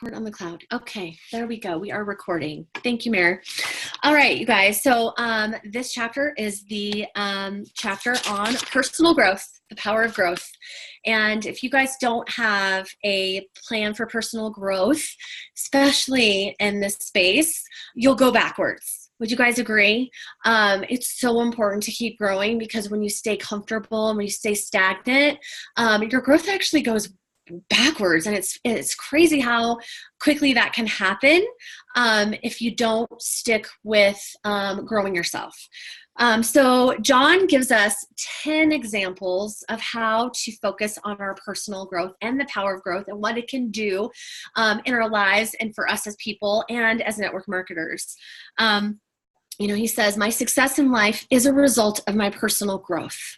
Record on the cloud. Okay, there we go. We are recording. Thank you, Mare. All right, you guys. So this chapter is the chapter on personal growth, the power of growth. And if you guys don't have a plan for personal growth, especially in this space, you'll go backwards. Would you guys agree? It's so important to keep growing, because when you stay comfortable and when you stay stagnant, your growth actually goes backwards, and it's crazy how quickly that can happen if you don't stick with growing yourself. So John gives us 10 examples of how to focus on our personal growth and the power of growth and what it can do in our lives and for us as people and as network marketers. He says, my success in life is a result of my personal growth.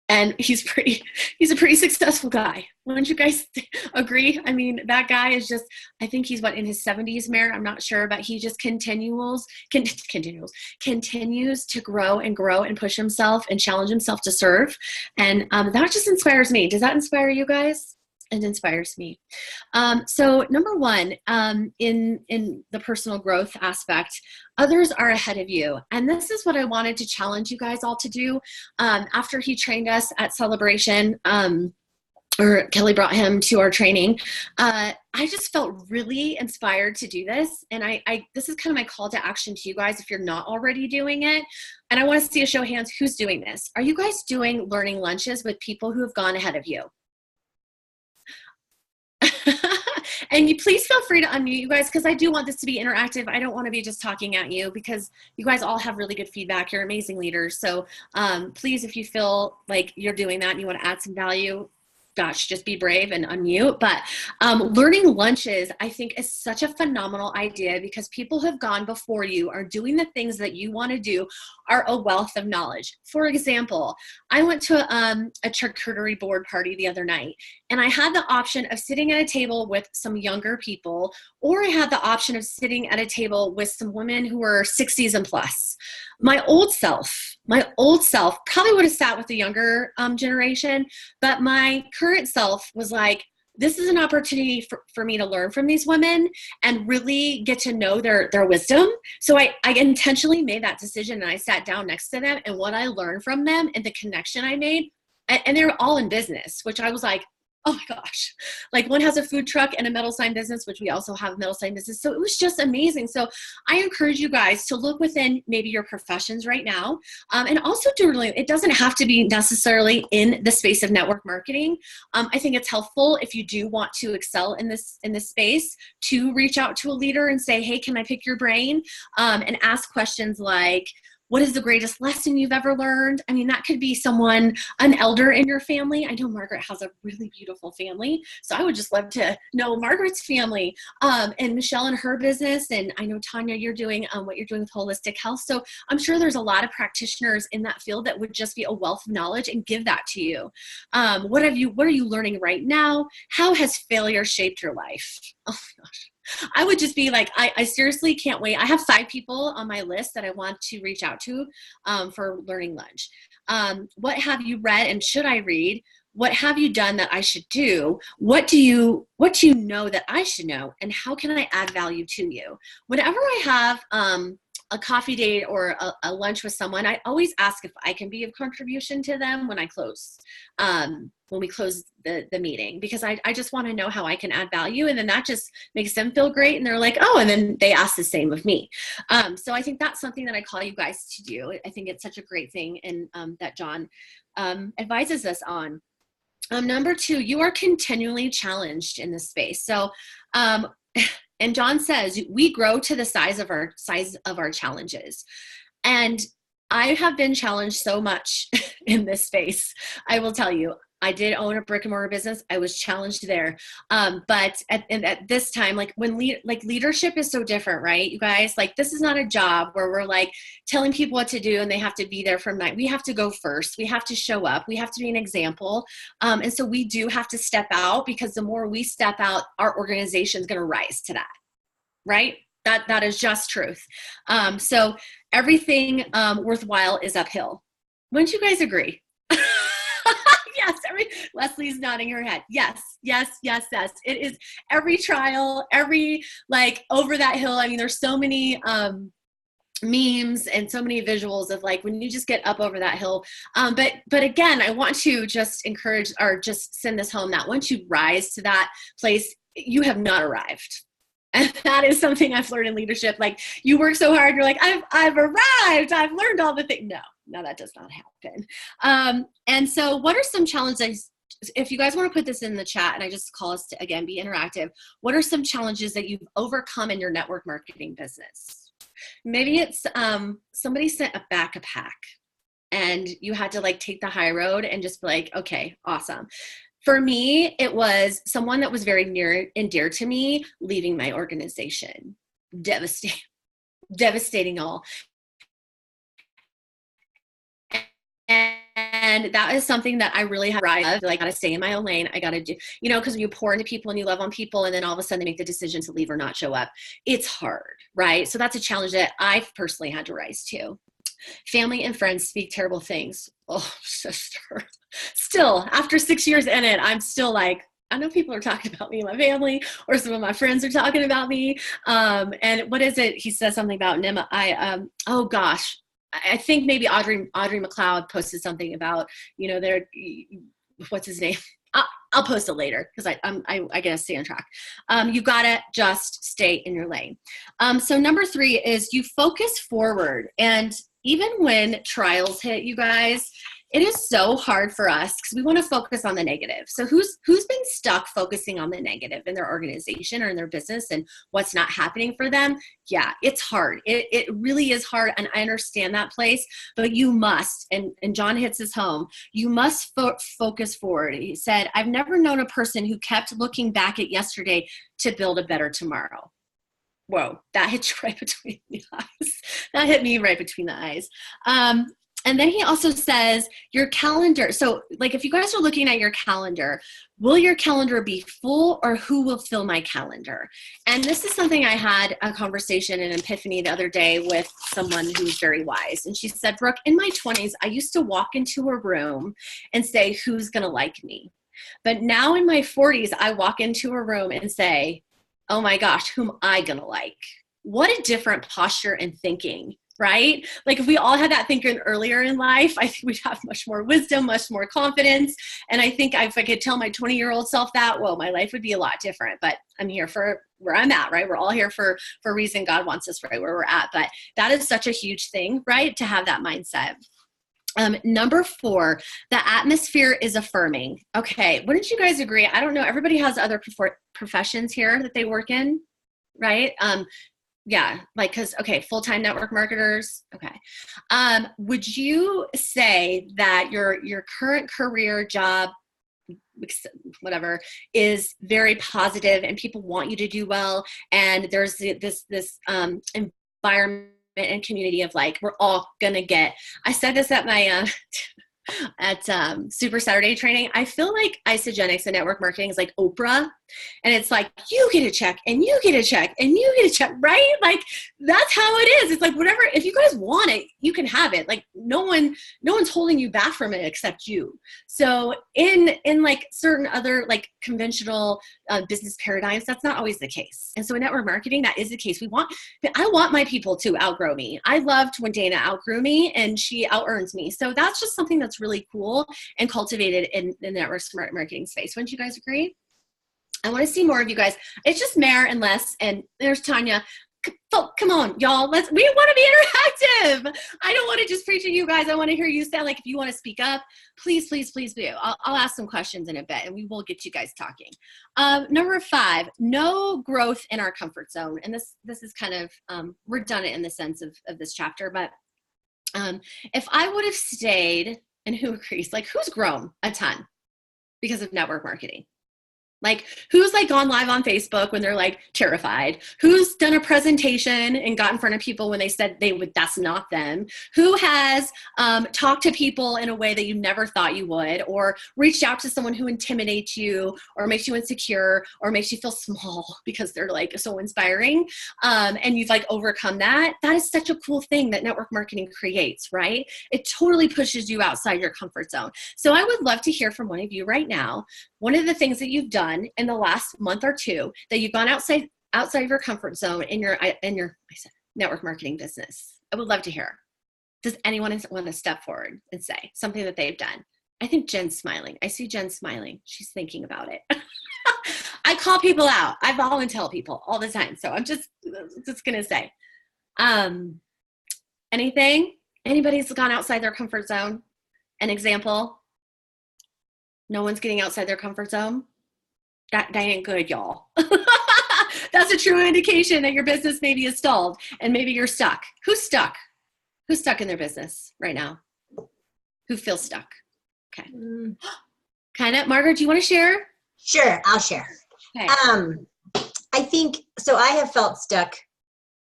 And he's a pretty successful guy. Wouldn't you guys agree? I mean, that guy is just, I think he's in his 70s, Mare, I'm not sure, but he just continues to grow and push himself and challenge himself to serve. And that just inspires me. Does that inspire you guys? It inspires me. So number one, in the personal growth aspect, others are ahead of you. And this is what I wanted to challenge you guys all to do. After he trained us at Celebration, or Kelly brought him to our training, I just felt really inspired to do this. And this is kind of my call to action to you guys if you're not already doing it. And I want to see a show of hands who's doing this. Are you guys doing learning lunches with people who have gone ahead of you? And you please feel free to unmute, you guys, because I do want this to be interactive. I don't want to be just talking at you, because you guys all have really good feedback. You're amazing leaders. So please, if you feel like you're doing that and you want to add some value, gosh, just be brave and unmute. But learning lunches, I think, is such a phenomenal idea, because people who have gone before you are doing the things that you want to do, are a wealth of knowledge. For example, I went to a charcuterie board party the other night, and I had the option of sitting at a table with some younger people, or I had the option of sitting at a table with some women who were 60s and plus. My old self probably would have sat with the younger generation, but my current self was like, this is an opportunity for me to learn from these women and really get to know their wisdom. So I intentionally made that decision, and I sat down next to them, and what I learned from them and the connection I made, and they were all in business, which I was like, oh my gosh, like one has a food truck and a metal sign business, which we also have a metal sign business. So it was just amazing. So I encourage you guys to look within maybe your professions right now. And also it doesn't have to be necessarily in the space of network marketing. I think it's helpful if you do want to excel in this space to reach out to a leader and say, hey, can I pick your brain? And ask questions like, what is the greatest lesson you've ever learned? I mean, that could be an elder in your family. I know Margaret has a really beautiful family, so I would just love to know Margaret's family, and Michelle and her business. And I know, Tanya, you're doing what you're doing with holistic health. So I'm sure there's a lot of practitioners in that field that would just be a wealth of knowledge and give that to you. What are you learning right now? How has failure shaped your life? Oh my gosh. I would just be like, I seriously can't wait. I have 5 people on my list that I want to reach out to for learning lunch. What have you read and should I read? What have you done that I should do? What do you know that I should know? And how can I add value to you? Whenever I have a coffee date or a lunch with someone, I always ask if I can be of contribution to them when I close, when we close the meeting, because I just want to know how I can add value. And then that just makes them feel great. And they're like, oh, and then they ask the same of me. So I think that's something that I call you guys to do. I think it's such a great thing, and that John advises us on. Number 2, you are continually challenged in this space. So, and John says we grow to the size of our challenges. And I have been challenged so much in this space. I will tell you, I did own a brick and mortar business. I was challenged there. But at this time, like leadership is so different, right? You guys, like, this is not a job where we're like telling people what to do and they have to be there from night. We have to go first. We have to show up. We have to be an example. And so we do have to step out, because the more we step out, our organization is going to rise to that, right? That is just truth. So everything worthwhile is uphill. Wouldn't you guys agree? Yes, Leslie's nodding her head. Yes, yes, yes, yes. It is every trial, every like over that hill. I mean, there's so many memes and so many visuals of like when you just get up over that hill. But again, I want to just encourage or just send this home that once you rise to that place, you have not arrived. And that is something I've learned in leadership. Like you work so hard, you're like, I've arrived, I've learned all the things. No, that does not happen. And so what are some challenges? If you guys want to put this in the chat, and I just call us to, again, be interactive. What are some challenges that you've overcome in your network marketing business? Maybe it's somebody sent a backpack and you had to like take the high road and just be like, okay, awesome. For me, it was someone that was very near and dear to me leaving my organization. Devastating all. And that is something that I really have like, I gotta stay in my own lane. I gotta do, you know, because you pour into people and you love on people and then all of a sudden they make the decision to leave or not show up. It's hard, right? So that's a challenge that I've personally had to rise to. Family and friends speak terrible things. Oh, sister. Still, after 6 years in it, I'm still like, I know people are talking about me and my family, or some of my friends are talking about me. And what is it? He says something about Nima. Oh gosh. I think maybe Audrey McLeod posted something about, you know, what's his name? I'll post it later because I gotta stay on track. You gotta just stay in your lane. So number 3 is you focus forward. And even when trials hit, you guys, it is so hard for us because we want to focus on the negative. So who's been stuck focusing on the negative in their organization or in their business and what's not happening for them? Yeah, it's hard. It really is hard. And I understand that place, but you must, and John hits his home, you must focus forward. He said, I've never known a person who kept looking back at yesterday to build a better tomorrow. Whoa, that hit you right between the eyes. That hit me right between the eyes. And then he also says your calendar. So like if you guys are looking at your calendar, will your calendar be full or who will fill my calendar? And this is something I had a conversation in Epiphany the other day with someone who's very wise. And she said, Brooke, in my 20s, I used to walk into a room and say, who's going to like me? But now in my 40s, I walk into a room and say, oh my gosh, whom am I going to like? What a different posture and thinking. Right? Like if we all had that thinking earlier in life, I think we'd have much more wisdom, much more confidence. And I think if I could tell my 20-year-old self that, well, my life would be a lot different, but I'm here for where I'm at, right? We're all here for a reason. God wants us right where we're at, but that is such a huge thing, right? To have that mindset. Number 4, the atmosphere is affirming. Okay. Wouldn't you guys agree? I don't know. Everybody has other professions here that they work in, right? Yeah, like, cause okay, full-time network marketers. Okay. Would you say that your current career job, whatever, is very positive and people want you to do well? And there's this environment and community of like, we're all gonna get, I said this at my, at Super Saturday training, I feel like Isogenics and network marketing is like Oprah. And it's like, you get a check and you get a check and you get a check, right? Like that's how it is. It's like, whatever, if you guys want it, you can have it. Like no one's holding you back from it except you. So in like certain other like conventional business paradigms, that's not always the case. And so in network marketing, that is the case. I want my people to outgrow me. I loved when Dana outgrew me and she out-earns me. So that's just something that's really cool and cultivated in the network marketing space. Wouldn't you guys agree? I want to see more of you guys. It's just Mare and Les, and there's Tanya. Come on, y'all. We want to be interactive. I don't want to just preach to you guys. I want to hear you say, like, if you want to speak up, please, please, please do. I'll ask some questions in a bit, and we will get you guys talking. Number 5, no growth in our comfort zone. And this is kind of redundant in the sense of this chapter, but if I would have stayed, and who agrees? Like, who's grown a ton because of network marketing? Like, who's like gone live on Facebook when they're like terrified? Who's done a presentation and got in front of people when they said they would, that's not them? Who has talked to people in a way that you never thought you would, or reached out to someone who intimidates you or makes you insecure or makes you feel small because they're like so inspiring, and you've like overcome that? That is such a cool thing that network marketing creates, right? It totally pushes you outside your comfort zone. So I would love to hear from one of you right now, one of the things that you've done in the last month or two that you've gone outside of your comfort zone in your network marketing business. I would love to hear. Does anyone want to step forward and say something that they've done? I think Jen's smiling. I see Jen smiling. She's thinking about it. I call people out. I volunteer people all the time. So I'm just going to say, anything? Anybody's gone outside their comfort zone? An example? No one's getting outside their comfort zone? That ain't good, y'all. That's a true indication that your business maybe is stalled and maybe you're stuck. Who's stuck? Who's stuck in their business right now? Who feels stuck? Okay. Kind of. Margaret, do you want to share? Sure, I'll share. Okay. I think, so I have felt stuck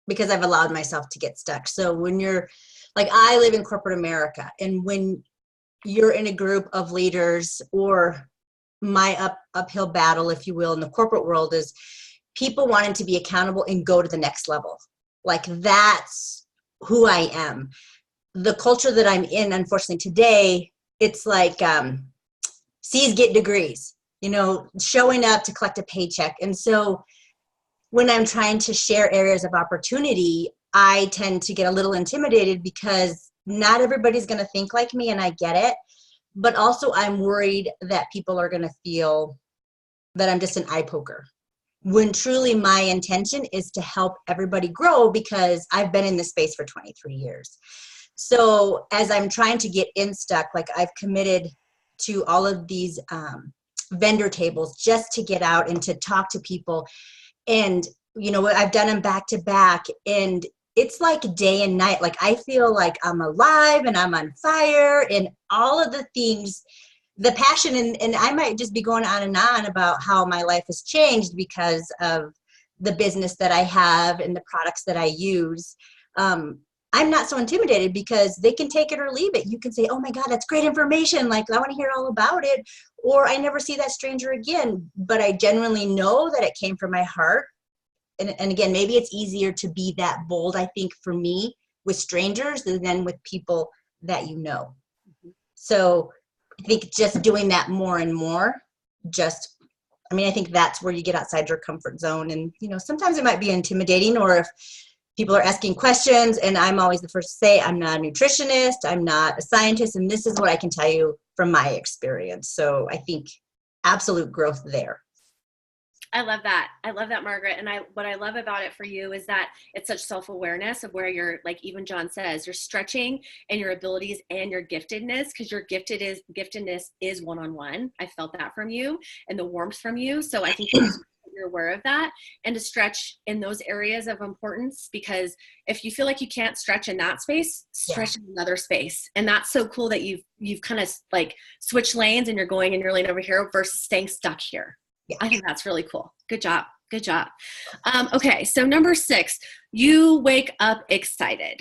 because I've allowed myself to get stuck. So when you're, like, I live in corporate America, and when you're in a group of leaders, or my uphill battle, if you will, in the corporate world is people wanting to be accountable and go to the next level. Like, that's who I am. The culture that I'm in, unfortunately today, it's like C's get degrees, you know, showing up to collect a paycheck. And so when I'm trying to share areas of opportunity, I tend to get a little intimidated because not everybody's going to think like me, and I get it. But also I'm worried that people are going to feel that I'm just an eye poker, when truly my intention is to help everybody grow, because I've been in this space for 23 years. So as I'm trying to get in stuck, like, I've committed to all of these vendor tables just to get out and to talk to people. And, you know, I've done them back to back, and it's like day and night. Like, I feel like I'm alive and I'm on fire, and all of the things, the passion, and I might just be going on and on about how my life has changed because of the business that I have and the products that I use. I'm not so intimidated because they can take it or leave it. You can say, oh my God, that's great information. Like, I want to hear all about it. Or I never see that stranger again. But I genuinely know that it came from my heart. And again, maybe it's easier to be that bold, I think, for me with strangers than with people that you know. So I think just doing that more and more, I think that's where you get outside your comfort zone. And, you know, sometimes it might be intimidating, or if people are asking questions, and I'm always the first to say, I'm not a nutritionist, I'm not a scientist, and this is what I can tell you from my experience. So I think absolute growth there. I love that. I love that, Margaret. And what I love about it for you is that it's such self-awareness of where you're, like even John says, you're stretching in your abilities and your giftedness, because your giftedness is one-on-one. I felt that from you and the warmth from you. So I think you're aware of that, and to stretch in those areas of importance, because if you feel like you can't stretch in that space, stretch in another space. And that's so cool that you've kind of like switched lanes and you're going in your lane over here versus staying stuck here. Yeah. I think that's really cool. Good job. Good job. Okay. So number 6, you wake up excited.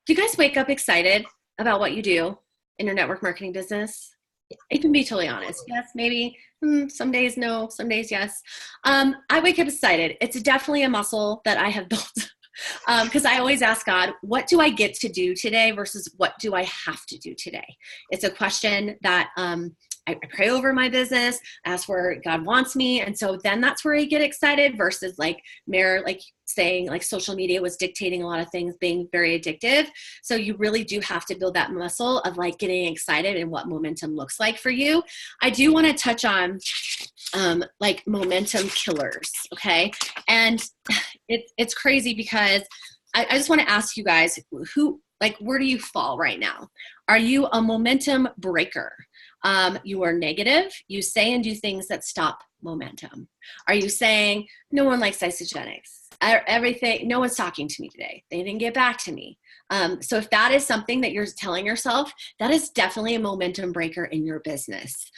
Do you guys wake up excited about what you do in your network marketing business? You can be totally honest. Yes, maybe. Some days no, some days yes. I wake up excited. It's definitely a muscle that I have built, because I always ask God, what do I get to do today versus what do I have to do today? It's a question that I pray over my business, ask where God wants me. And so then that's where I get excited, versus like saying like social media was dictating a lot of things, being very addictive. So you really do have to build that muscle of like getting excited and what momentum looks like for you. I do want to touch on like momentum killers. Okay. And it's crazy because I just want to ask you guys, where do you fall right now? Are you a momentum breaker? You are negative. You say and do things that stop momentum. Are you saying no one likes isogenics? everything, no one's talking to me today. They didn't get back to me. So if that is something that you're telling yourself, that is definitely a momentum breaker in your business.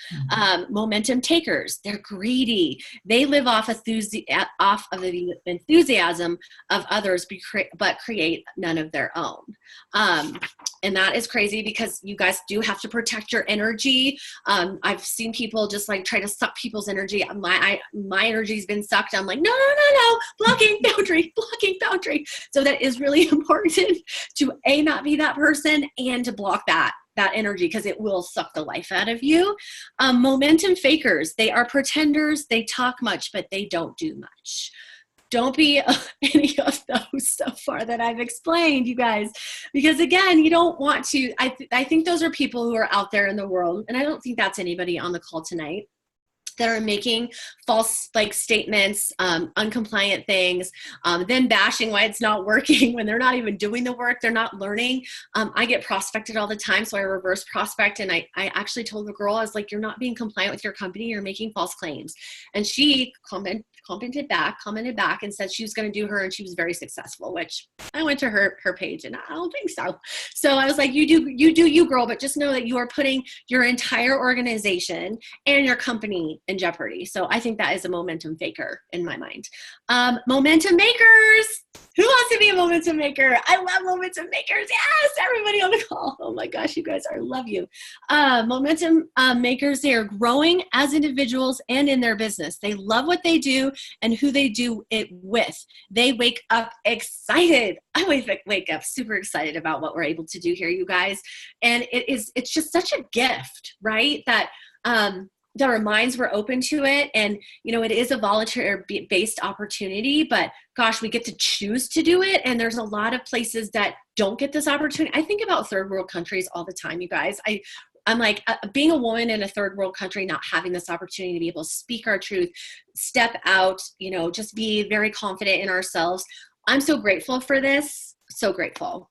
Momentum takers, they're greedy. They live off of the enthusiasm of others, but create none of their own. And that is crazy because you guys do have to protect your energy. I've seen people just like try to suck people's energy. My energy's been sucked. I'm like, no, blocking boundary. So that is really important to not be that person and to block that energy, because it will suck the life out of you. Momentum fakers, they are pretenders. They talk much, but they don't do much. Don't be any of those so far that I've explained, you guys, because again, you don't want to, I think those are people who are out there in the world, and I don't think that's anybody on the call tonight, that are making false statements, uncompliant things, then bashing why it's not working when they're not even doing the work, they're not learning. I get prospected all the time, so I reverse prospect, and I actually told the girl, I was like, you're not being compliant with your company, you're making false claims. And she commented back and said she was going to do her, and she was very successful, which I went to her page and I don't think so. So I was like, you do you, girl, but just know that you are putting your entire organization and your company in jeopardy. So I think that is a momentum faker in my mind. Momentum makers. Who wants to be a momentum maker? I love momentum makers. Yes, everybody on the call. Oh my gosh, you guys, I love you. Momentum makers, they are growing as individuals and in their business. They love what they do and who they do it with. They wake up excited. I wake up super excited about what we're able to do here, you guys. And it's just such a gift, right? That our minds were open to it. And, it is a volunteer-based opportunity, but gosh, we get to choose to do it. And there's a lot of places that don't get this opportunity. I think about third world countries all the time, you guys. I'm like, being a woman in a third world country, not having this opportunity to be able to speak our truth, step out, just be very confident in ourselves. I'm so grateful for this. So grateful.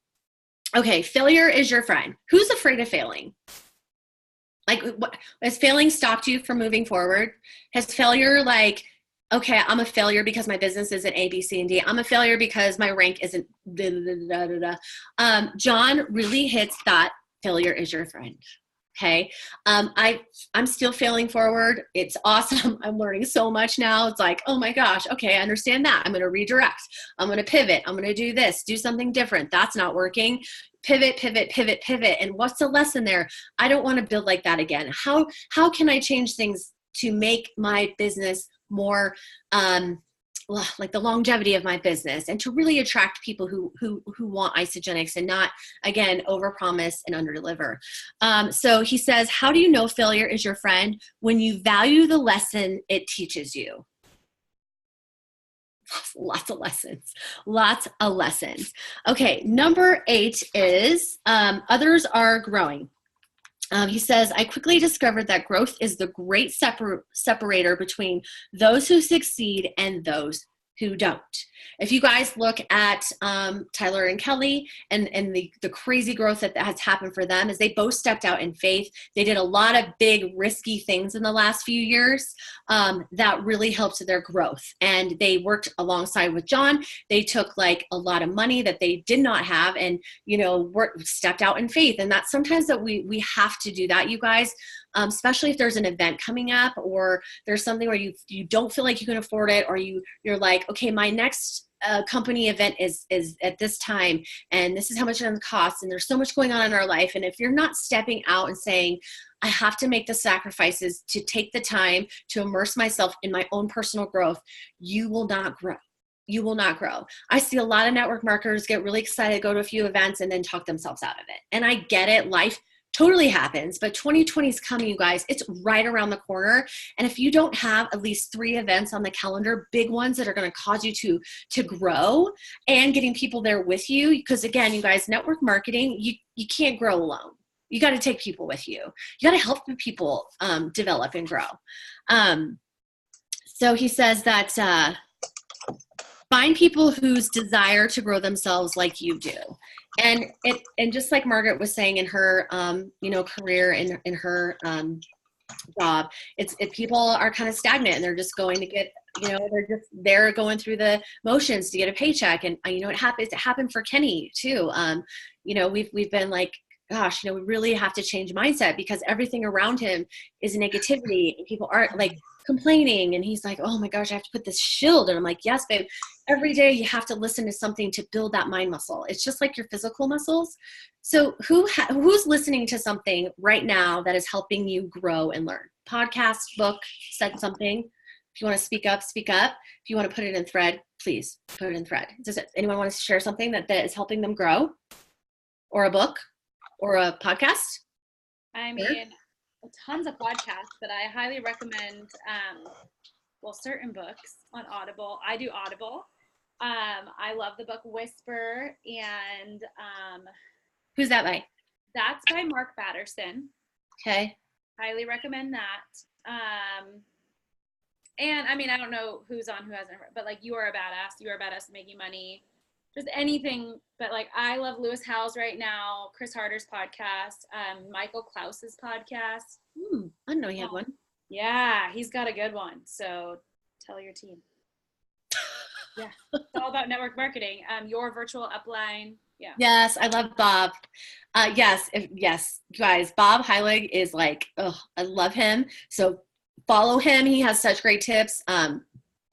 Okay. Failure is your friend. Who's afraid of failing? Like, has failing stopped you from moving forward? Has failure okay, I'm a failure because my business isn't A, B, C, and D. I'm a failure because my rank isn't da, da, da, da, da. John really hits that failure is your friend. Okay. I'm still failing forward. It's awesome. I'm learning so much now. It's like, oh my gosh. Okay. I understand that. I'm going to redirect. I'm going to pivot. I'm going to do this, do something different. That's not working. Pivot. And what's the lesson there? I don't want to build like that again. How can I change things to make my business more, like the longevity of my business, and to really attract people who want Isagenix and not, again, overpromise and underdeliver. So he says, how do you know failure is your friend? When you value the lesson it teaches you. Lots of lessons. Okay. Number 8 is, others are growing. He says, I quickly discovered that growth is the great separator between those who succeed and those who don't. If you guys look at Tyler and Kelly and the crazy growth that has happened for them, is they both stepped out in faith. They did a lot of big risky things in the last few years that really helped their growth. And they worked alongside with John. They took like a lot of money that they did not have and, stepped out in faith. And that's sometimes that we have to do that, you guys. Especially if there's an event coming up or there's something where you don't feel like you can afford it, or you're like, okay, my next company event is at this time, and this is how much it's going to cost, and there's so much going on in our life. And if you're not stepping out and saying, I have to make the sacrifices to take the time to immerse myself in my own personal growth, you will not grow. You will not grow. I see a lot of network marketers get really excited, go to a few events, and then talk themselves out of it. And I get it. Life totally happens, but 2020 is coming, you guys. It's right around the corner. And if you don't have at least 3 events on the calendar, big ones that are going to cause you to grow, and getting people there with you, because again, you guys, network marketing, you can't grow alone. You got to take people with you. You got to help the people develop and grow. So he says that find people whose desire to grow themselves like you do. And just like Margaret was saying in her, career, in her job, if people are kind of stagnant and they're just going to get, they're going through the motions to get a paycheck. And it happened for Kenny too. We've been like, gosh, we really have to change mindset because everything around him is negativity and people aren't like complaining. And he's like, oh my gosh, I have to put this shield. And I'm like, yes, babe, every day you have to listen to something to build that mind muscle. It's just like your physical muscles. So who's listening to something right now that is helping you grow and learn? Podcast, book, said something. If you want to speak up, speak up. If you want to put it in thread, please put it in thread. Does anyone want to share something that is helping them grow? Or a book? Or a podcast? I mean, tons of podcasts, but I highly recommend, certain books on Audible. I do Audible. I love the book Whisper, and who's that by? That's by Mark Batterson. Okay. Highly recommend that. And I mean, I don't know who's on, who hasn't, but like You Are a Badass, You Are a Badass at Making Money. Just anything, but like I love Lewis Howes right now, Chris Harder's podcast, Michael Klaus's podcast. I didn't know he had one. Yeah, he's got a good one. So tell your team. Yeah, it's all about network marketing. Your virtual upline. Yeah. Yes, I love Bob. Yes, guys, Bob Heilig is like, I love him. So follow him. He has such great tips.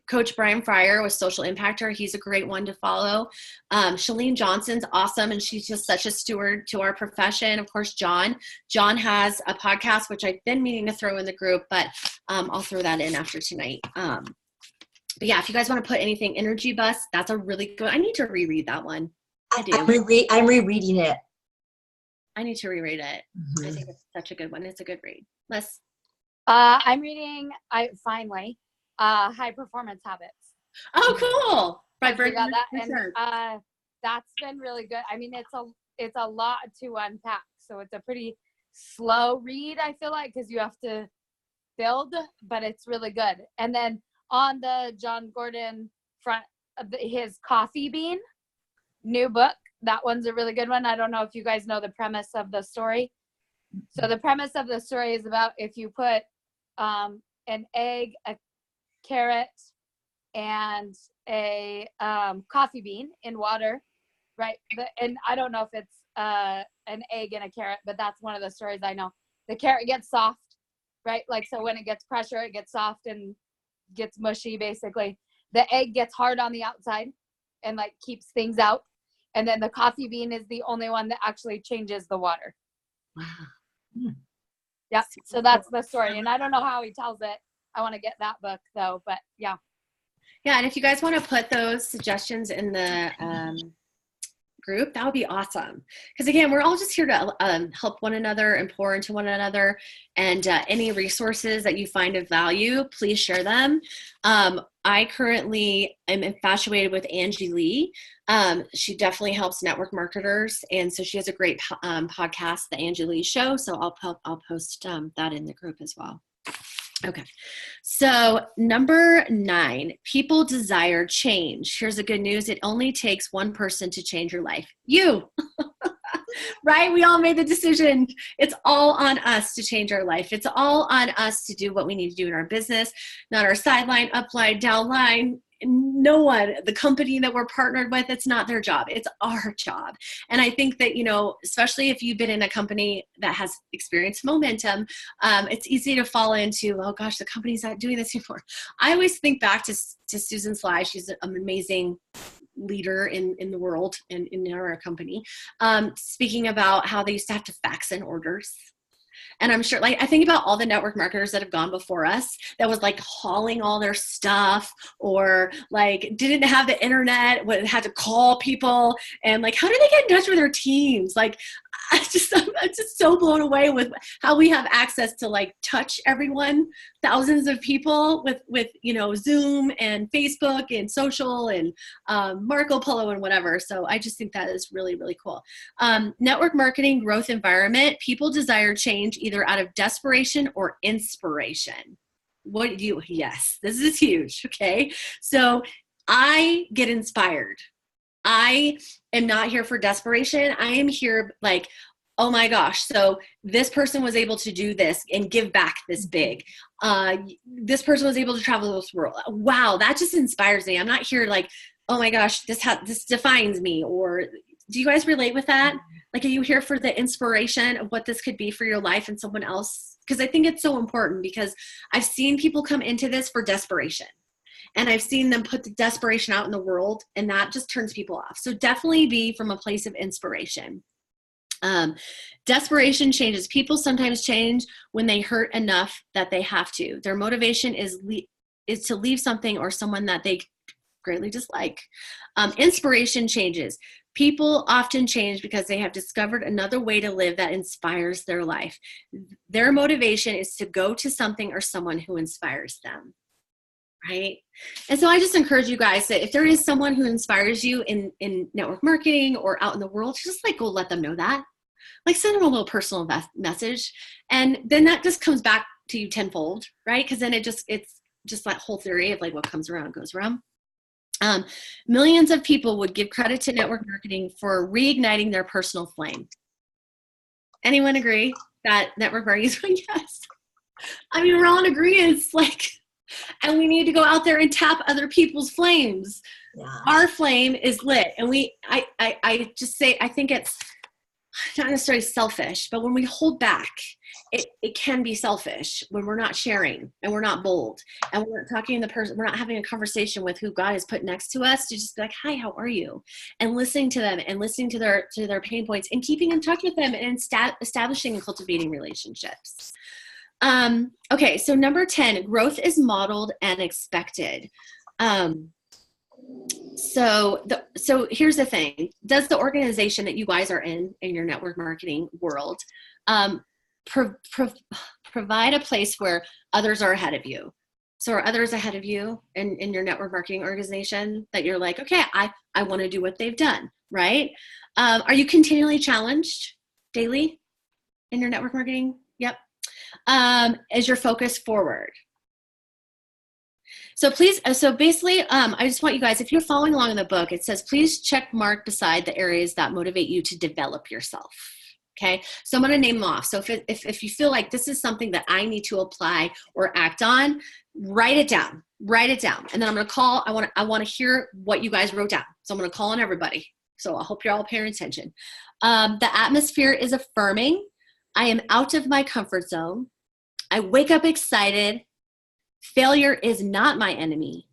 Coach Brian Fryer with Social Impactor. He's a great one to follow. Shalene Johnson's awesome, and she's just such a steward to our profession. Of course, John has a podcast, which I've been meaning to throw in the group, but I'll throw that in after tonight. But yeah, if you guys want to put anything, Energy Bus, that's a really good. I need to reread that one. I do. I'm rereading it. I need to reread it. I think it's such a good one. It's a good read. Les? I'm reading, finally, High Performance Habits. Oh, cool. By Brendan. And that's been really good. I mean, it's a lot to unpack. So it's a pretty slow read, I feel like, because you have to build, but it's really good. And then on the John Gordon front, his Coffee Bean new book, that one's a really good one. I don't know if you guys know the premise of the story. So the premise of the story is about if you put an egg, a carrot, and a coffee bean in water, right? And I don't know if it's an egg and a carrot, but that's one of the stories I know. The carrot gets soft, right? Like, so when it gets pressure, it gets soft and gets mushy, basically. The egg gets hard on the outside and like keeps things out. And then the coffee bean is the only one that actually changes the water. Wow. Yeah, so that's the story. And I don't know how he tells it. I want to get that book though, but yeah. Yeah, and if you guys want to put those suggestions in the group, that would be awesome. Because again, we're all just here to help one another and pour into one another. And any resources that you find of value, please share them. I currently am infatuated with Angie Lee. She definitely helps network marketers. And so she has a great podcast, The Angie Lee Show. So I'll post that in the group as well. Okay. So number 9, people desire change. Here's the good news. It only takes one person to change your life. You, right? We all made the decision. It's all on us to change our life. It's all on us to do what we need to do in our business, not our sideline, upline, downline. No one, the company that we're partnered with, it's not their job. It's our job. And I think that, especially if you've been in a company that has experienced momentum, it's easy to fall into, oh gosh, the company's not doing this anymore. I always think back to Susan Sly. She's an amazing leader in the world and in our company, speaking about how they used to have to fax in orders. And I'm sure, I think about all the network marketers that have gone before us that was hauling all their stuff or didn't have the internet, had to call people and how do they get in touch with their teams? I'm just so blown away with how we have access to touch everyone, thousands of people with Zoom and Facebook and social and Marco Polo and whatever. So I just think that is really, really cool. Network marketing growth environment, people desire change either out of desperation or inspiration. Yes, this is huge. Okay. So I get inspired. I am not here for desperation. I am here oh my gosh, so this person was able to do this and give back this big. This person was able to travel this world. Wow, that just inspires me. I'm not here like, oh my gosh, this defines me. Or do you guys relate with that? Like, are you here for the inspiration of what this could be for your life and someone else? Because I think it's so important, because I've seen people come into this for desperation. And I've seen them put the desperation out in the world, and that just turns people off. So definitely be from a place of inspiration. Desperation changes. People sometimes change when they hurt enough that they have to. Their motivation is to leave something or someone that they greatly dislike. Inspiration changes. People often change because they have discovered another way to live that inspires their life. Their motivation is to go to something or someone who inspires them. Right? And so I just encourage you guys that if there is someone who inspires you in network marketing or out in the world, just like go let them know that. Like send them a little personal message. And then that just comes back to you tenfold, right? Because then it's just that whole theory of like what comes around goes around. Millions of people would give credit to network marketing for reigniting their personal flame. Anyone agree that network marketing is yes? I mean, we're all in agreement. Like, and we need to go out there and tap other people's flames. Yeah. Our flame is lit. And I just say, I think it's not necessarily selfish, but when we hold back, it can be selfish when we're not sharing and we're not bold and we're not talking to the person, we're not having a conversation with who God has put next to us to just be like, hi, how are you? And listening to them and listening to their pain points and keeping in touch with them and establishing and cultivating relationships. Okay, so number 10, growth is modeled and expected. So here's the thing. Does the organization that you guys are in your network marketing world, provide a place where others are ahead of you? So are others ahead of you in your network marketing organization that you're like, okay, I want to do what they've done, right? Are you continually challenged daily in your network marketing? Yep. Is your focus forward? So basically, I just want you guys, if you're following along in the book, it says, please check mark beside the areas that motivate you to develop yourself. Okay. So I'm going to name them off. So if you feel like this is something that I need to apply or act on, write it down. And then I'm going to call, I want to hear what you guys wrote down. So I'm going to call on everybody. So I hope you're all paying attention. The atmosphere is affirming. I am out of my comfort zone. I wake up excited. Failure is not my enemy.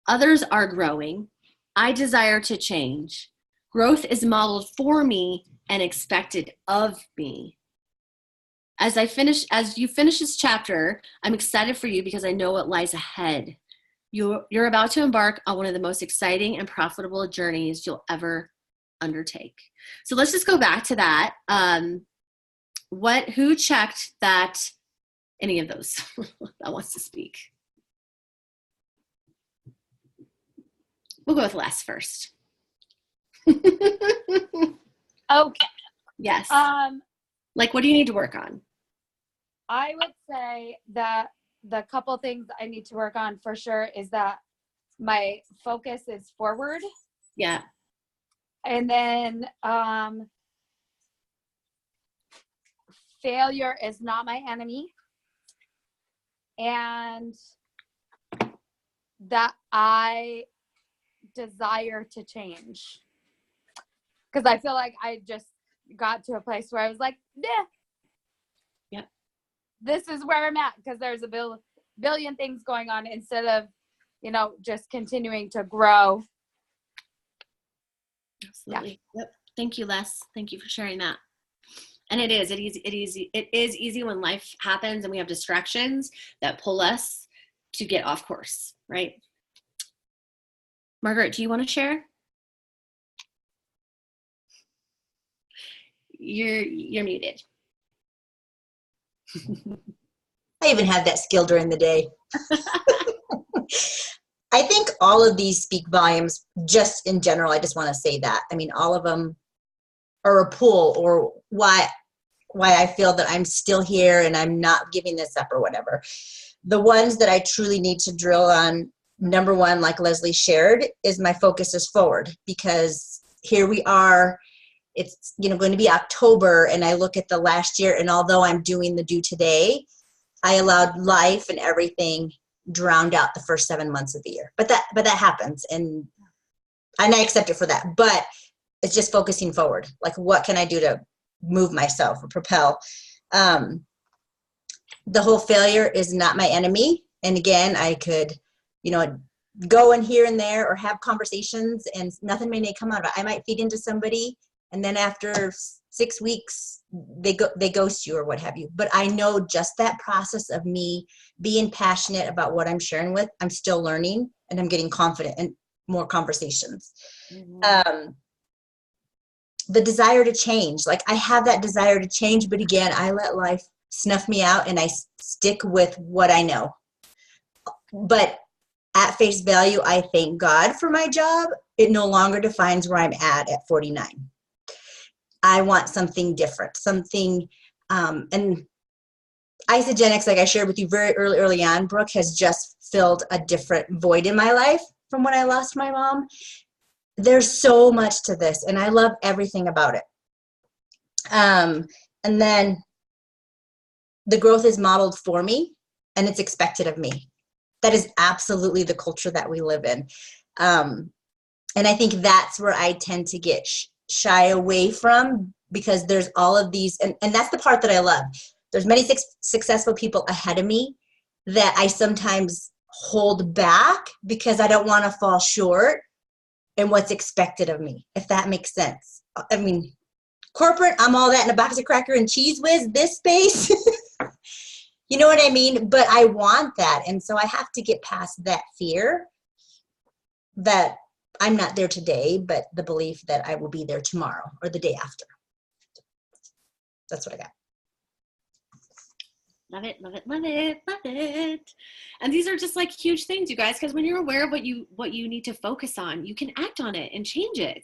Others are growing. I desire to change. Growth is modeled for me and expected of me. As you finish this chapter, I'm excited for you because I know what lies ahead. You're about to embark on one of the most exciting and profitable journeys you'll ever undertake. So let's just go back to that. Who checked that? Any of those that wants to speak? We'll go with Les first. Okay. Yes. Like, what do you need to work on? I would say that the couple things I need to work on for sure is that my focus is forward. Yeah. And then failure is not my enemy. And that I desire to change. Because I feel like I just got to a place where I was like, yep, this is where I'm at, because there's a billion things going on instead of, just continuing to grow. Absolutely. Yeah. Yep. Thank you, Les. Thank you for sharing that. And it is easy when life happens and we have distractions that pull us to get off course, right? Margaret, do you want to share? You're muted. I even had that skill during the day. I think all of these speak volumes just in general. I just want to say that. I mean, all of them are a pull, or why I feel that I'm still here and I'm not giving this up or whatever. The ones that I truly need to drill on, number one, like Leslie shared, is my focus is forward, because here we are it's, going to be October, and I look at the last year, and although I'm doing the do today, I allowed life and everything drowned out the first 7 months of the year. But that happens, and I accept it for that. But it's just focusing forward. Like, what can I do to move myself or propel? The whole failure is not my enemy. And again, I could, go in here and there or have conversations, and nothing may come out of it. I might feed into somebody, and then after 6 weeks, they ghost you or what have you. But I know just that process of me being passionate about what I'm sharing with, I'm still learning, and I'm getting confident in more conversations. Mm-hmm. The desire to change, like I have that desire to change, but again, I let life snuff me out, and I stick with what I know. But at face value, I thank God for my job. It no longer defines where I'm at 49. I want something different, something, and Isagenix, like I shared with you very early on, Brooke, has just filled a different void in my life from when I lost my mom. There's so much to this, and I love everything about it. And then the growth is modeled for me, and it's expected of me. That is absolutely the culture that we live in. And I think that's where I tend to get shy away from, because there's all of these, and that's the part that I love. There's many successful people ahead of me that I sometimes hold back because I don't want to fall short in what's expected of me, if that makes sense. I mean, corporate, I'm all that in a box of cracker and cheese whiz. This space, you know what I mean? But I want that. And so I have to get past that fear that I'm not there today, but the belief that I will be there tomorrow or the day after. That's what I got. Love it, love it, love it, love it. And these are just like huge things, you guys, because when you're aware of what you need to focus on, you can act on it and change it.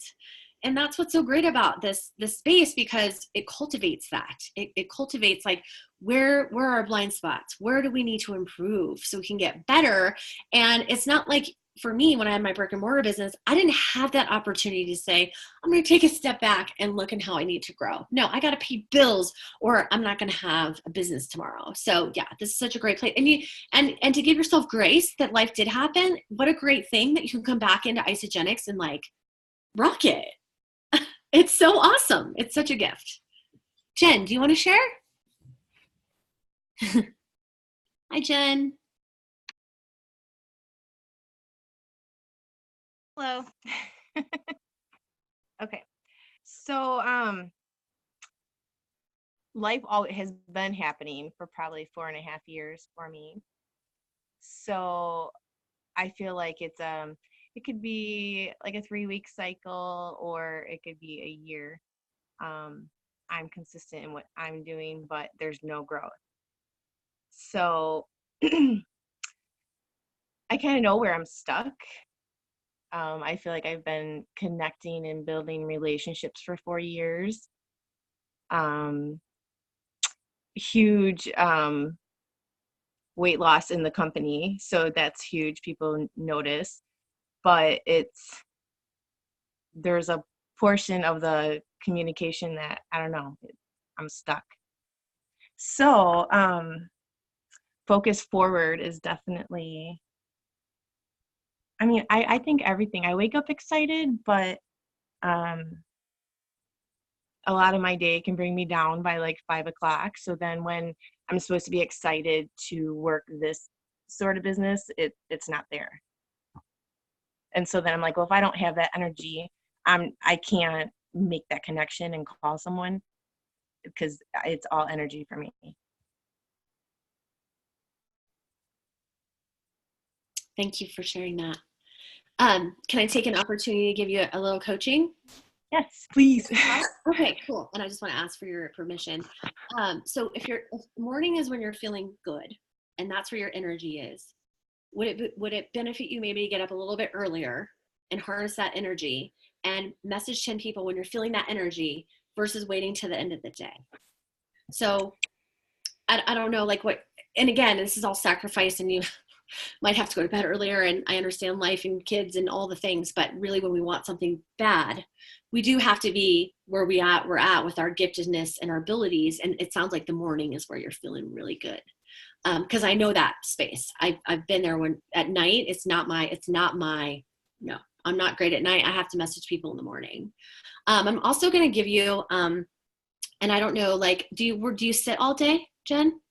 And that's what's so great about this space, because it cultivates that. It cultivates like where are our blind spots? Where do we need to improve so we can get better? And it's not like, for me, when I had my brick and mortar business, I didn't have that opportunity to say, I'm going to take a step back and look at how I need to grow. No, I got to pay bills, or I'm not going to have a business tomorrow. So yeah, this is such a great place. And to give yourself grace that life did happen. What a great thing that you can come back into Isagenix and like rock it. It's so awesome. It's such a gift. Jen, do you want to share? Hi, Jen. Hello. Okay. So, life has been happening for probably 4.5 years for me. So I feel like it could be like a 3-week cycle, or it could be a year. I'm consistent in what I'm doing, but there's no growth. So I kind of know where I'm stuck. I feel like I've been connecting and building relationships for 4 years. Huge weight loss in the company, so that's huge. People notice, but there's a portion of the communication that I don't know. I'm stuck. So focus forward is definitely. I mean, I think everything. I wake up excited, but a lot of my day can bring me down by like 5 o'clock. So then when I'm supposed to be excited to work this sort of business, it's not there. And so then I'm like, well, if I don't have that energy, I can't make that connection and call someone, because it's all energy for me. Thank you for sharing that. Can I take an opportunity to give you a little coaching? Yes, please. Okay, cool. And I just want to ask for your permission. So if morning is when you're feeling good, and that's where your energy is, would it benefit you maybe to get up a little bit earlier and harness that energy and message 10 people when you're feeling that energy versus waiting to the end of the day? So I don't know, like what, and again, this is all sacrifice, and you might have to go to bed earlier, and I understand life and kids and all the things, but really when we want something bad, we do have to be where we're at with our giftedness and our abilities. And it sounds like the morning is where you're feeling really good. Cause I know that space. I've been there when at night, no, I'm not great at night. I have to message people in the morning. I'm also going to give you, and I don't know, like, do you sit all day, Jen?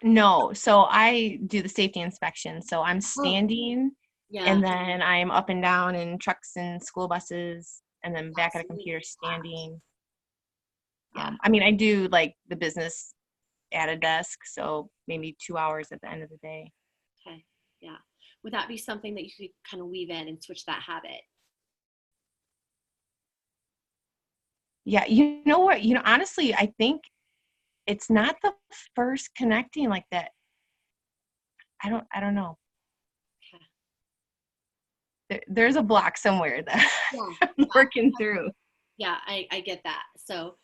No. So I do the safety inspection. So I'm Oh, standing yeah. and then I'm up and down in trucks and school buses and then back at a Absolutely. computer standing. Yeah. I mean, I do like the business at a desk. So maybe 2 hours at the end of the day. Okay. Yeah. Would that be something that you could kind of weave in and switch that habit? Yeah. You know what? Honestly, I think it's not the first connecting like that. I don't know. Okay. There's a block somewhere that Yeah. I'm working through. Yeah, I get that. So,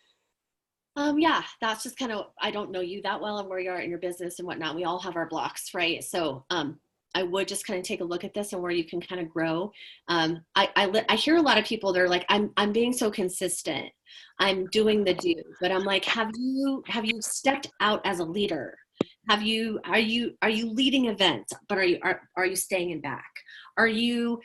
yeah, that's just kind of, I don't know you that well and where you are in your business and whatnot. We all have our blocks, right? So, I would just kind of take a look at this and where you can kind of grow. I hear a lot of people, they're like, I'm being so consistent. I'm doing the do, but I'm like, have you stepped out as a leader? Are you leading events, but are you staying in back? Are you,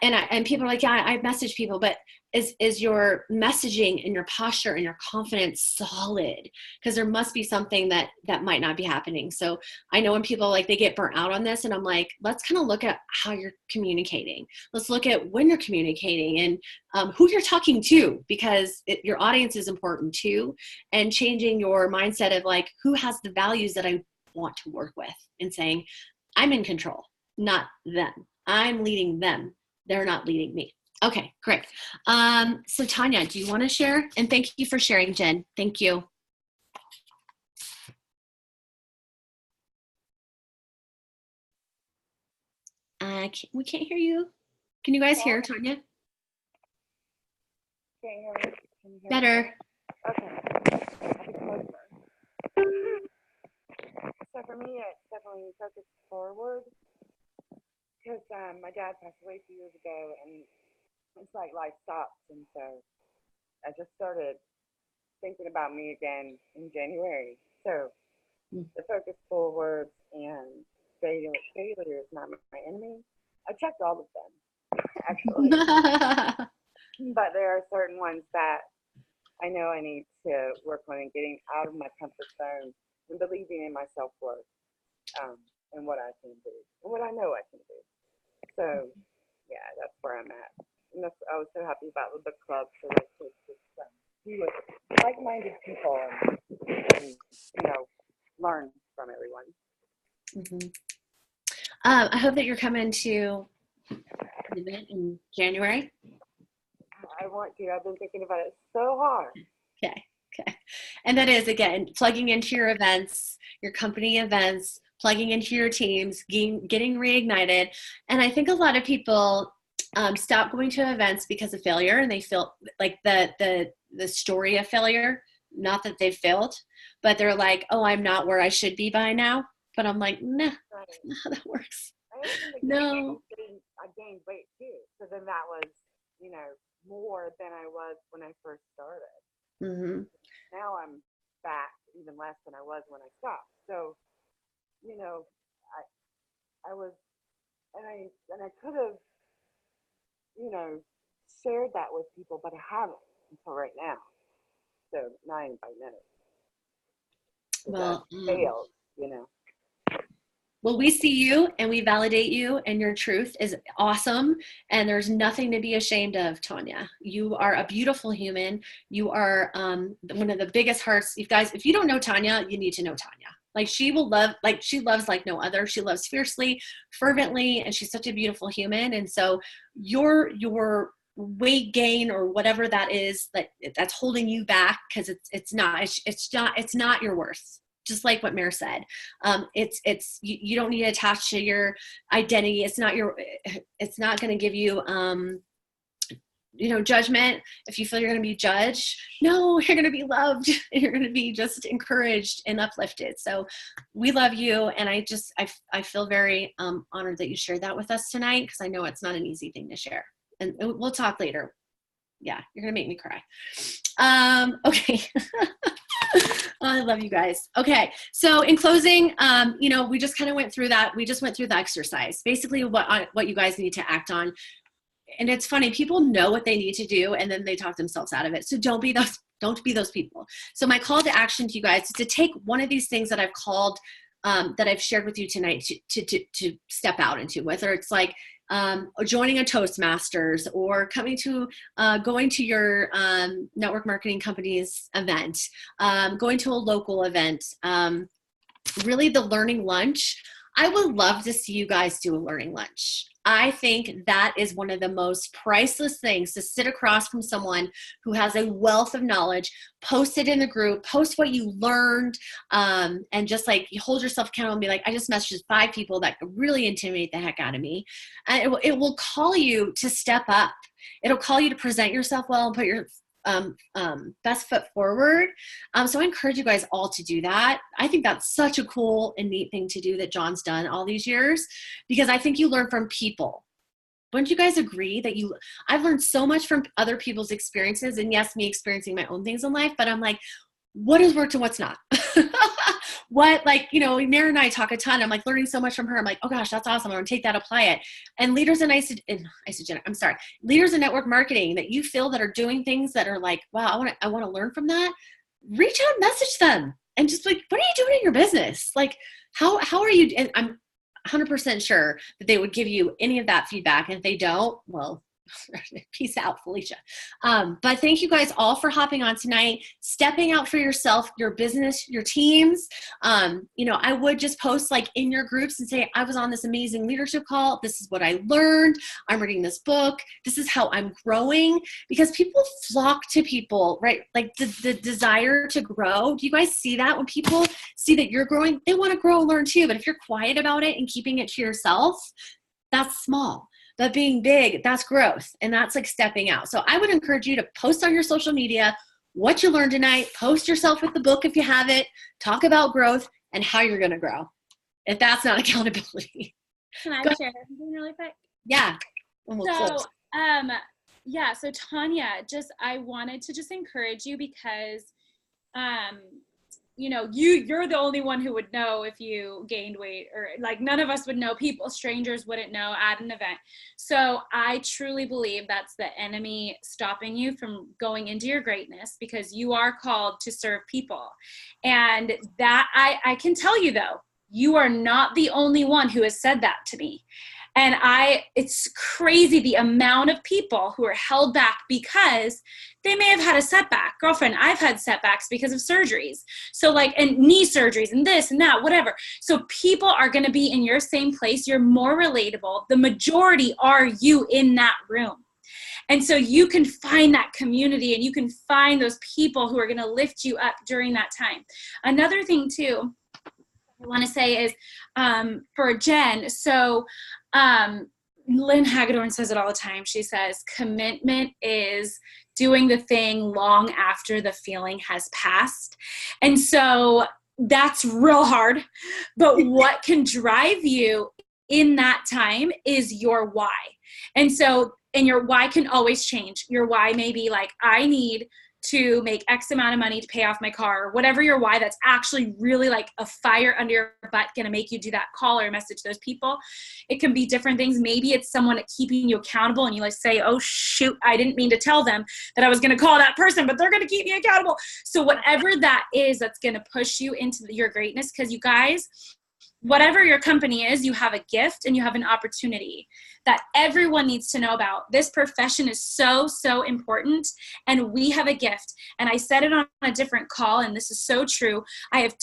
and people are like, yeah, I message people, but is your messaging and your posture and your confidence solid? Because there must be something that might not be happening. So I know when people like they get burnt out on this, and I'm like, let's kind of look at how you're communicating. Let's look at when you're communicating and who you're talking to, because your audience is important too. And changing your mindset of like, who has the values that I want to work with, and saying, I'm in control, not them. I'm leading them. They're not leading me. Okay, great. So Tanya, do you want to share? And thank you for sharing, Jen. Thank you. We can't hear you. Can you guys hear Tanya? Can't hear me. Can you hear me? Better. Okay. So for me, it's definitely focus forward because my dad passed away 2 years ago, and it's like life stops, and so I just started thinking about me again in January. So the focus forward and failure is not my enemy. I checked all of them actually, but there are certain ones that I know I need to work on and getting out of my comfort zone and believing in my self-worth, and what I can do and what I know I can do. So yeah, that's where I'm at. And I was so happy about the book club, so I could just be with like-minded people and learn from everyone. Mm-hmm. I hope that you're coming to an event in January. I want to. I've been thinking about it so hard. Okay. And that is, again, plugging into your events, your company events, plugging into your teams, getting reignited. And I think a lot of people stop going to events because of failure, and they feel like the story of failure, not that they've failed, but they're like, oh, I'm not where I should be by now. But I'm like, nah, that's not how that works. No. I gained weight too. So then that was, more than I was when I first started. Mm-hmm. Now I'm back even less than I was when I stopped. So, I was, and I could have, shared that with people, but I haven't until right now. So now I invite minutes. Well, failed, Well, we see you and we validate you, and your truth is awesome. And there's nothing to be ashamed of, Tanya. You are a beautiful human. You are one of the biggest hearts. You guys, if you don't know Tanya, you need to know Tanya. Like she loves like no other. She loves fiercely, fervently, and she's such a beautiful human. And so your weight gain or whatever that is that's holding you back, because it's not your worth. Just like what Mare said, you don't need to attach to your identity. It's not going to give you judgment. If you feel you're going to be judged, no, you're going to be loved. You're going to be just encouraged and uplifted. So we love you. And I feel very honored that you shared that with us tonight, because I know it's not an easy thing to share. And we'll talk later. Yeah, you're going to make me cry. Okay. I love you guys. Okay. So in closing, we just kind of went through that. We just went through the exercise, basically what you guys need to act on. And it's funny, people know what they need to do and then they talk themselves out of it. So don't be those people. So my call to action to you guys is to take one of these things that I've called, that I've shared with you tonight to step out into, whether it's like, joining a Toastmasters, or going to your network marketing company's event, going to a local event, really the learning lunch. I would love to see you guys do a learning lunch. I think that is one of the most priceless things, to sit across from someone who has a wealth of knowledge, post it in the group, post what you learned, and just like you hold yourself accountable and be like, I just messaged 5 people that really intimidate the heck out of me. And it will call you to step up. It'll call you to present yourself well and put your best foot forward. So I encourage you guys all to do that. I think that's such a cool and neat thing to do that John's done all these years, because I think you learn from people. Wouldn't you guys agree that I've learned so much from other people's experiences, and yes, me experiencing my own things in life, but I'm like, what has worked and what's not? Mary and I talk a ton. I'm like learning so much from her. I'm like, oh gosh, that's awesome. I'm going to take that, apply it. And leaders in leaders in network marketing that you feel that are doing things that are like, wow, I want to learn from that. Reach out, message them, and just like, what are you doing in your business? Like, how are you? And I'm 100% sure that they would give you any of that feedback. And if they don't, well, peace out, Felicia. But thank you guys all for hopping on tonight, stepping out for yourself, your business, your teams. I would just post like in your groups and say, I was on this amazing leadership call. This is what I learned. I'm reading this book. This is how I'm growing, because people flock to people, right? Like the desire to grow. Do you guys see that? When people see that you're growing, they want to grow and learn too. But if you're quiet about it and keeping it to yourself, that's small. But being big, that's growth. And that's like stepping out. So I would encourage you to post on your social media what you learned tonight. Post yourself with the book if you have it. Talk about growth and how you're going to grow. If that's not accountability. Can I share something really quick? Yeah. So Tanya, I wanted to just encourage you, because you're the only one who would know if you gained weight, or like none of us would know. Strangers wouldn't know at an event. So I truly believe that's the enemy stopping you from going into your greatness, because you are called to serve people. And that I can tell you though, you are not the only one who has said that to me. And it's crazy the amount of people who are held back because they may have had a setback. Girlfriend, I've had setbacks because of surgeries. So and knee surgeries and this and that, whatever. So people are going to be in your same place. You're more relatable. The majority are you in that room. And so you can find that community, and you can find those people who are going to lift you up during that time. Another thing too, I want to say is for Jen. So Lynn Hagedorn says it all the time. She says, commitment is doing the thing long after the feeling has passed. And so that's real hard. But what can drive you in that time is your why. And your why can always change. Your why may be like, I need to make X amount of money to pay off my car, or whatever your why that's actually really like a fire under your butt going to make you do that call or message those people. It can be different things. Maybe it's someone keeping you accountable, and you like say, oh shoot, I didn't mean to tell them that I was going to call that person, but they're going to keep me accountable. So whatever that is, that's going to push you into your greatness. Because you guys, whatever your company is, you have a gift and you have an opportunity that everyone needs to know about. This profession is so, so important, and we have a gift. And I said it on a different call, and this is so true. I have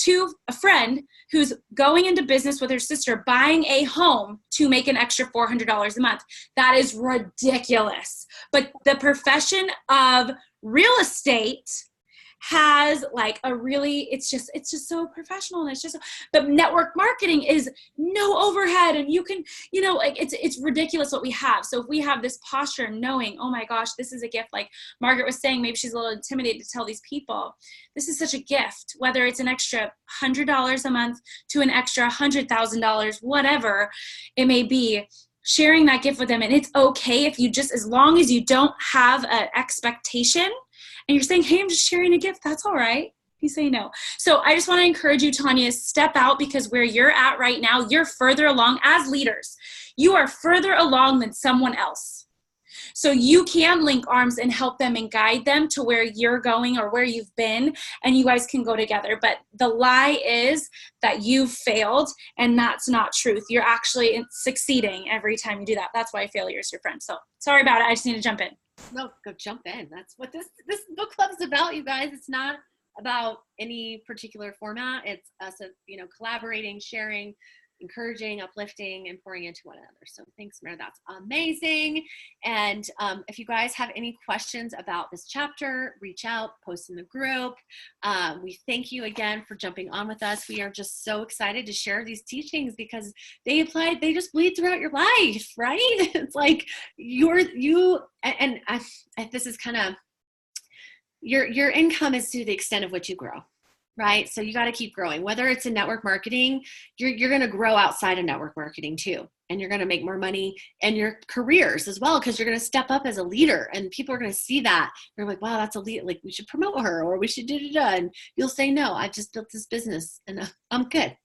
a friend who's going into business with her sister, buying a home to make an extra $400 a month. That is ridiculous. But the profession of real estate has like a really, it's just so professional, and it's just, but network marketing is no overhead, and you can, you know, like it's ridiculous what we have. So if we have this posture knowing, oh my gosh, this is a gift, like Margaret was saying, maybe she's a little intimidated to tell these people, this is such a gift, whether it's an extra $100 a month to an extra $100,000, whatever it may be, sharing that gift with them. And it's okay if you just, as long as you don't have an expectation and you're saying, hey, I'm just sharing a gift, that's all right. You say no. So I just want to encourage you, Tanya, step out, because where you're at right now, you're further along as leaders. You are further along than someone else. So you can link arms and help them and guide them to where you're going or where you've been, and you guys can go together. But the lie is that you've failed, and that's not truth. You're actually succeeding every time you do that. That's why failure is your friend. So sorry about it. I just need to jump in. No, go jump in. That's what this book club is about, you guys. It's not about any particular format. It's us, you know, collaborating, sharing, encouraging, uplifting, and pouring into one another. So thanks, Mary. That's amazing. And if you guys have any questions about this chapter, reach out, post in the group. We thank you again for jumping on with us. We are just so excited to share these teachings because they just bleed throughout your life, right? It's like this is kind of, your income is to the extent of what you grow. Right? So you got to keep growing. Whether it's in network marketing, you're going to grow outside of network marketing too. And you're going to make more money in your careers as well, because you're going to step up as a leader, and people are going to see that. They're like, wow, that's a lead. Like, we should promote her, or we should do. And you'll say, no, I've just built this business and I'm good.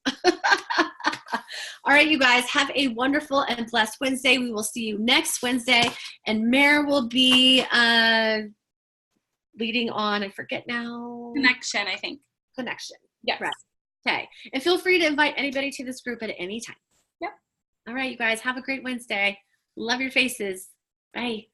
All right, you guys, have a wonderful and blessed Wednesday. We will see you next Wednesday. And Mare will be leading on, I forget now. Connection, I think. Connection. Yes. Right. Okay. And feel free to invite anybody to this group at any time. Yep. All right, you guys, have a great Wednesday. Love your faces. Bye.